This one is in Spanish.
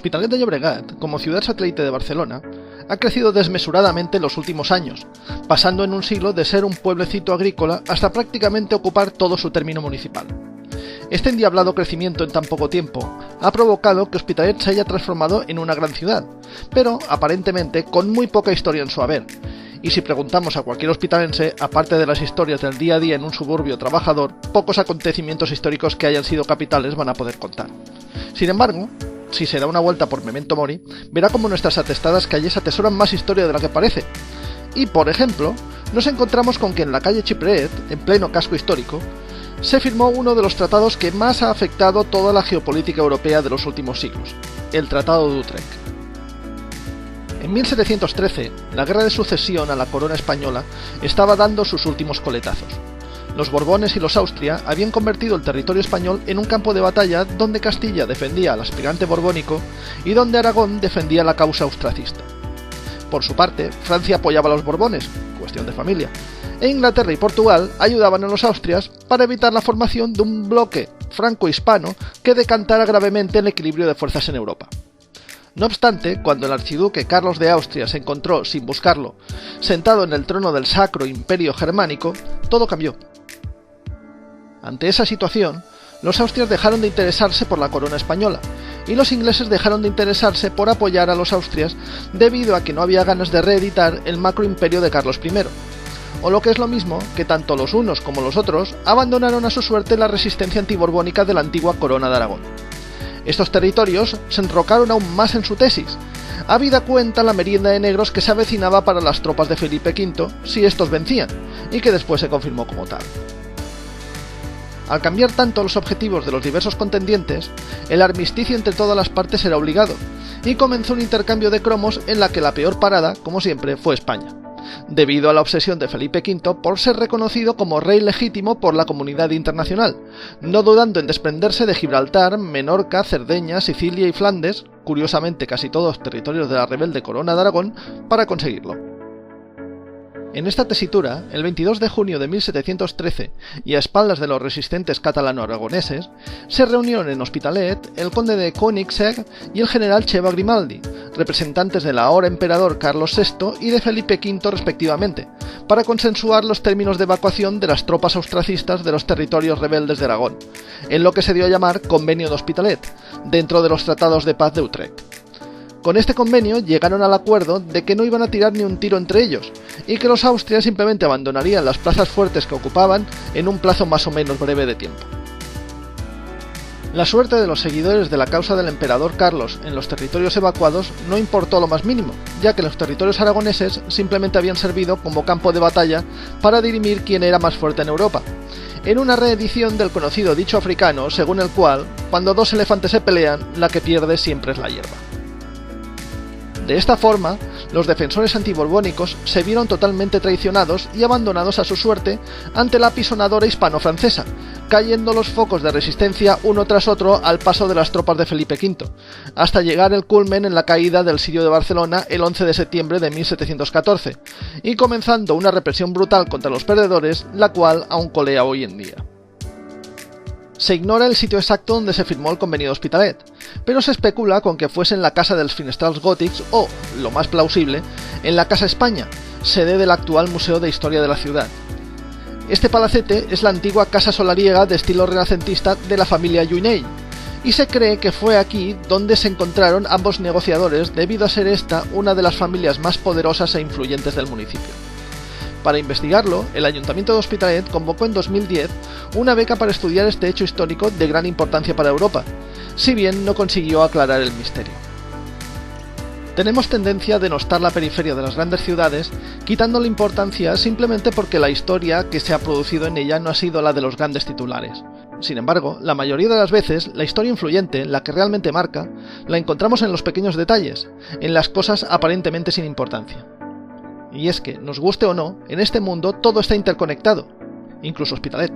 L'Hospitalet de Llobregat, como ciudad satélite de Barcelona, ha crecido desmesuradamente en los últimos años, pasando en un siglo de ser un pueblecito agrícola hasta prácticamente ocupar todo su término municipal. Este endiablado crecimiento en tan poco tiempo ha provocado que Hospitalet se haya transformado en una gran ciudad, pero aparentemente con muy poca historia en su haber. Y si preguntamos a cualquier hospitalense, aparte de las historias del día a día en un suburbio trabajador, pocos acontecimientos históricos que hayan sido capitales van a poder contar. Sin embargo, si se da una vuelta por Memento Mori, verá como nuestras atestadas calles atesoran más historia de la que parece. Y, por ejemplo, nos encontramos con que en la calle Chipret, en pleno casco histórico, se firmó uno de los tratados que más ha afectado toda la geopolítica europea de los últimos siglos, el Tratado de Utrecht. En 1713, la guerra de sucesión a la corona española estaba dando sus últimos coletazos. Los Borbones y los Austria habían convertido el territorio español en un campo de batalla donde Castilla defendía al aspirante borbónico y donde Aragón defendía la causa austracista. Por su parte, Francia apoyaba a los Borbones, cuestión de familia, e Inglaterra y Portugal ayudaban a los Austrias para evitar la formación de un bloque franco-hispano que decantara gravemente el equilibrio de fuerzas en Europa. No obstante, cuando el archiduque Carlos de Austria se encontró, sin buscarlo, sentado en el trono del Sacro Imperio Germánico, todo cambió. Ante esa situación, los austrias dejaron de interesarse por la corona española, y los ingleses dejaron de interesarse por apoyar a los austrias debido a que no había ganas de reeditar el macroimperio de Carlos I, o lo que es lo mismo, que tanto los unos como los otros abandonaron a su suerte la resistencia antiborbónica de la antigua corona de Aragón. Estos territorios se enrocaron aún más en su tesis, habida cuenta la merienda de negros que se avecinaba para las tropas de Felipe V si estos vencían, y que después se confirmó como tal. Al cambiar tanto los objetivos de los diversos contendientes, el armisticio entre todas las partes era obligado, y comenzó un intercambio de cromos en la que la peor parada, como siempre, fue España, debido a la obsesión de Felipe V por ser reconocido como rey legítimo por la comunidad internacional, no dudando en desprenderse de Gibraltar, Menorca, Cerdeña, Sicilia y Flandes, curiosamente casi todos territorios de la rebelde Corona de Aragón, para conseguirlo. En esta tesitura, el 22 de junio de 1713, y a espaldas de los resistentes catalano-aragoneses, se reunieron en Hospitalet el conde de Koenigsegg y el general Cheva Grimaldi, representantes del ahora emperador Carlos VI y de Felipe V respectivamente, para consensuar los términos de evacuación de las tropas austracistas de los territorios rebeldes de Aragón, en lo que se dio a llamar Convenio de Hospitalet, dentro de los tratados de paz de Utrecht. Con este convenio llegaron al acuerdo de que no iban a tirar ni un tiro entre ellos, y que los austrias simplemente abandonarían las plazas fuertes que ocupaban en un plazo más o menos breve de tiempo. La suerte de los seguidores de la causa del emperador Carlos en los territorios evacuados no importó lo más mínimo, ya que los territorios aragoneses simplemente habían servido como campo de batalla para dirimir quién era más fuerte en Europa, en una reedición del conocido dicho africano según el cual, cuando dos elefantes se pelean, la que pierde siempre es la hierba. De esta forma, los defensores antiborbónicos se vieron totalmente traicionados y abandonados a su suerte ante la apisonadora hispano-francesa, cayendo los focos de resistencia uno tras otro al paso de las tropas de Felipe V, hasta llegar el culmen en la caída del Sirio de Barcelona el 11 de septiembre de 1714, y comenzando una represión brutal contra los perdedores, la cual aún colea hoy en día. Se ignora el sitio exacto donde se firmó el Convenio de Hospitalet, pero se especula con que fuese en la Casa dels Finestrals Gòtics o, lo más plausible, en la Casa España, sede del actual Museo de Historia de la ciudad. Este palacete es la antigua casa solariega de estilo renacentista de la familia Lluinell, y se cree que fue aquí donde se encontraron ambos negociadores debido a ser esta una de las familias más poderosas e influyentes del municipio. Para investigarlo, el Ayuntamiento de Hospitalet convocó en 2010 una beca para estudiar este hecho histórico de gran importancia para Europa, si bien no consiguió aclarar el misterio. Tenemos tendencia a denostar la periferia de las grandes ciudades, quitándole importancia simplemente porque la historia que se ha producido en ella no ha sido la de los grandes titulares. Sin embargo, la mayoría de las veces, la historia influyente, la que realmente marca, la encontramos en los pequeños detalles, en las cosas aparentemente sin importancia. Y es que, nos guste o no, en este mundo todo está interconectado, incluso Hospitalet.